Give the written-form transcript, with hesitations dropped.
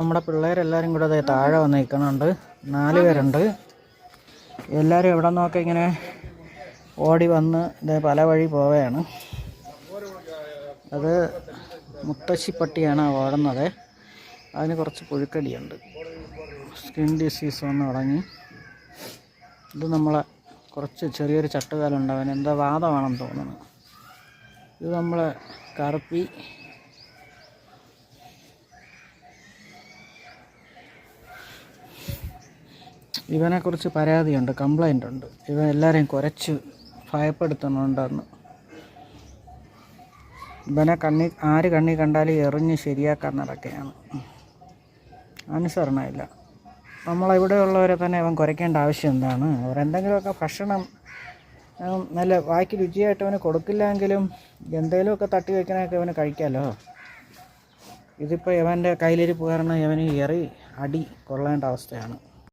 നമ്മുടെ പിള്ളേരെല്ലാവരും കൂടെ അതേ താഴെ വന്ന് നിൽക്കുന്നുണ്ട്. 4 പേരുണ്ട്. എല്ലാവരും എവിടെ നിന്നൊക്കെ ഇങ്ങനെ ഓടി വന്ന് ഇതേ പല വഴി പോവുകയാണ്. അത് മുത്തശ്ശിപ്പട്ടിയാണ് ഓടുന്നത്. അതിന് കുറച്ച് പുഴുക്കടിയുണ്ട്. സ്കിൻ ഡിസീസ് വന്ന് തുടങ്ങി. ഇത് നമ്മളെ കുറച്ച് ചെറിയൊരു ചട്ടുകാലുണ്ട്. അവൻ എന്താ വാദമാണെന്ന് തോന്നുന്നു. ഇത് നമ്മളെ കറുപ്പി. ഇവനെക്കുറിച്ച് പരാതിയുണ്ട്, കംപ്ലൈൻ്റ് ഉണ്ട്. ഇവൻ എല്ലാവരെയും കുരച്ച് ഭയപ്പെടുത്തുന്നുണ്ടെന്ന്. ഇവനെ ആര് കണ്ണി കണ്ടാലും എറിഞ്ഞ് ശരിയാക്കാൻ നടക്കുകയാണ്. അനുസരണമില്ല. നമ്മളിവിടെയുള്ളവരെ തന്നെ അവൻ കുരയ്ക്കേണ്ട ആവശ്യം എന്താണ്? അവരെന്തെങ്കിലുമൊക്കെ ഭക്ഷണം നല്ല വായ്ക്ക് രുചിയായിട്ട് അവന് കൊടുക്കില്ലെങ്കിലും എന്തെങ്കിലുമൊക്കെ തട്ടി വയ്ക്കണമൊക്കെ അവന് കഴിക്കാമല്ലോ. ഇതിപ്പോൾ ഇവൻ്റെ കയ്യിലിരിപ്പ് കാരണം ഇവന് അടി കൊള്ളേണ്ട അവസ്ഥയാണ്.